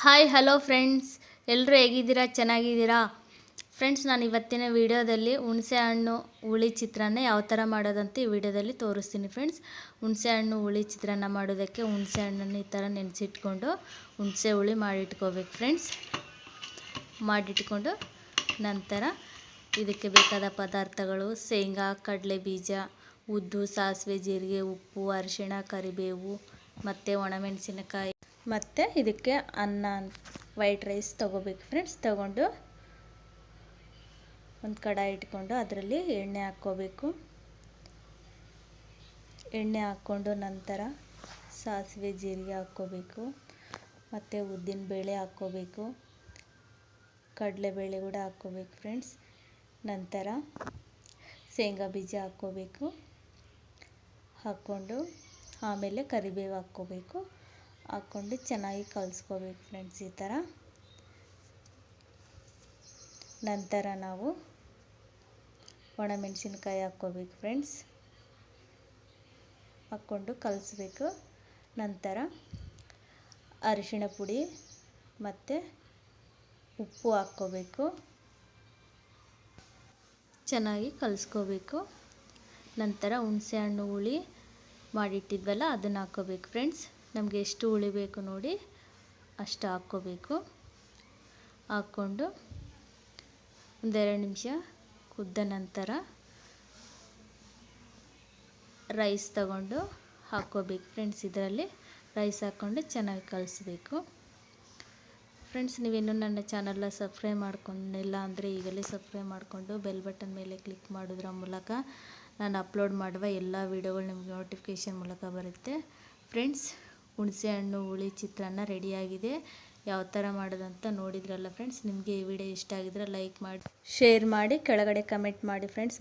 Hi hello friends, ಎಲ್ಲರೂ ಹೇಗಿದ್ದೀರಾ? ಚೆನ್ನಾಗಿದ್ದೀರಾ? ಫ್ರೆಂಡ್ಸ್, ನಾನು ಇವತ್ತಿನ ವಿಡಿಯೋದಲ್ಲಿ ಹುಣಸೆ ಹಣ್ಣು ಹುಳಿ ಚಿತ್ರಾನ್ನ ಯಾವ ಥರ ಮಾಡೋದಂತ ಈ ವಿಡಿಯೋದಲ್ಲಿ ತೋರಿಸ್ತೀನಿ. ಫ್ರೆಂಡ್ಸ್, ಹುಣಸೆ ಹಣ್ಣು ಹುಳಿ ಚಿತ್ರಾನ್ನ ಮಾಡೋದಕ್ಕೆ ಹುಣಸೆ ಹಣ್ಣನ್ನು ಈ ಥರ ನೆನೆಸಿಟ್ಕೊಂಡು ಹುಣಸೆ ಹುಳಿ ಮಾಡಿಟ್ಕೋಬೇಕು. ಫ್ರೆಂಡ್ಸ್, ಮಾಡಿಟ್ಕೊಂಡು ನಂತರ ಇದಕ್ಕೆ ಬೇಕಾದ ಪದಾರ್ಥಗಳು: ಶೇಂಗಾ, ಕಡಲೆ ಬೀಜ, ಉದ್ದು, ಸಾಸಿವೆ, ಜೀರಿಗೆ, ಉಪ್ಪು, ಅರಿಶಿಣ, ಕರಿಬೇವು ಮತ್ತು ಒಣಮೆಣಸಿನಕಾಯಿ. ಮತ್ತು ಇದಕ್ಕೆ ಅನ್ನ, ವೈಟ್ ರೈಸ್ ತೊಗೋಬೇಕು. ಫ್ರೆಂಡ್ಸ್, ತೊಗೊಂಡು ಒಂದು ಕಡಾಯಿ ಇಟ್ಕೊಂಡು ಅದರಲ್ಲಿ ಎಣ್ಣೆ ಹಾಕ್ಕೋಬೇಕು. ಎಣ್ಣೆ ಹಾಕ್ಕೊಂಡು ನಂತರ ಸಾಸಿವೆ, ಜೀರಿಗೆ ಹಾಕ್ಕೋಬೇಕು. ಮತ್ತು ಉದ್ದಿನ ಬೇಳೆ ಹಾಕ್ಕೋಬೇಕು, ಕಡಲೆಬೇಳೆ ಕೂಡ ಹಾಕ್ಕೋಬೇಕು. ಫ್ರೆಂಡ್ಸ್, ನಂತರ ಶೇಂಗಾ ಬೀಜ ಹಾಕ್ಕೋಬೇಕು. ಹಾಕ್ಕೊಂಡು ಆಮೇಲೆ ಕರಿಬೇವು ಹಾಕ್ಕೋಬೇಕು. ಹಾಕ್ಕೊಂಡು ಚೆನ್ನಾಗಿ ಕಲಿಸ್ಕೋಬೇಕು. ಫ್ರೆಂಡ್ಸ್, ಈ ಥರ ನಂತರ ನಾವು ಒಣಮೆಣಸಿನ್ಕಾಯಿ ಹಾಕ್ಕೋಬೇಕು. ಫ್ರೆಂಡ್ಸ್, ಹಾಕ್ಕೊಂಡು ಕಲಿಸ್ಬೇಕು. ನಂತರ ಅರಿಶಿಣ ಪುಡಿ ಮತ್ತು ಉಪ್ಪು ಹಾಕ್ಕೋಬೇಕು. ಚೆನ್ನಾಗಿ ಕಲಿಸ್ಕೋಬೇಕು. ನಂತರ ಹುಣಸೆ ಹಣ್ಣು ಹುಳಿ ಮಾಡಿಟ್ಟಿದ್ವಲ್ಲ ಅದನ್ನು ಹಾಕ್ಕೋಬೇಕು. ಫ್ರೆಂಡ್ಸ್, ನಮಗೆ ಎಷ್ಟು ಹುಳಿ ಬೇಕು ನೋಡಿ ಅಷ್ಟು ಹಾಕ್ಕೋಬೇಕು. ಹಾಕ್ಕೊಂಡು ಒಂದೆರಡು ನಿಮಿಷ ಕುದ್ದ ನಂತರ ರೈಸ್ ತಗೊಂಡು ಹಾಕ್ಕೋಬೇಕು. ಫ್ರೆಂಡ್ಸ್, ಇದರಲ್ಲಿ ರೈಸ್ ಹಾಕ್ಕೊಂಡು ಚೆನ್ನಾಗಿ ಕಲಿಸ್ಬೇಕು. ಫ್ರೆಂಡ್ಸ್, ನೀವಿನ್ನೂ ನನ್ನ ಚಾನಲ್ನ ಸಬ್ಸ್ಕ್ರೈಬ್ ಮಾಡ್ಕೊಂಡಿಲ್ಲ ಅಂದರೆ ಈಗಲೇ ಸಬ್ಸ್ಕ್ರೈಬ್ ಮಾಡಿಕೊಂಡು ಬೆಲ್ ಬಟನ್ ಮೇಲೆ ಕ್ಲಿಕ್ ಮಾಡೋದ್ರ ಮೂಲಕ ನಾನು ಅಪ್ಲೋಡ್ ಮಾಡುವ ಎಲ್ಲ ವೀಡಿಯೋಗಳು ನಿಮಗೆ ನೋಟಿಫಿಕೇಷನ್ ಮೂಲಕ ಬರುತ್ತೆ. ಫ್ರೆಂಡ್ಸ್, ಹುಣಸೆ ಹಣ್ಣು ಹುಳಿ ಚಿತ್ರಾನ್ನ ರೆಡಿಯಾಗಿದೆ. ಯಾವ ಥರ ಮಾಡೋದಂತ ನೋಡಿದ್ರಲ್ಲ ಫ್ರೆಂಡ್ಸ್. ನಿಮಗೆ ಈ ವಿಡಿಯೋ ಇಷ್ಟ ಆಗಿದ್ರೆ ಲೈಕ್ ಮಾಡಿ, ಶೇರ್ ಮಾಡಿ, ಕೆಳಗಡೆ ಕಮೆಂಟ್ ಮಾಡಿ. ಫ್ರೆಂಡ್ಸ್.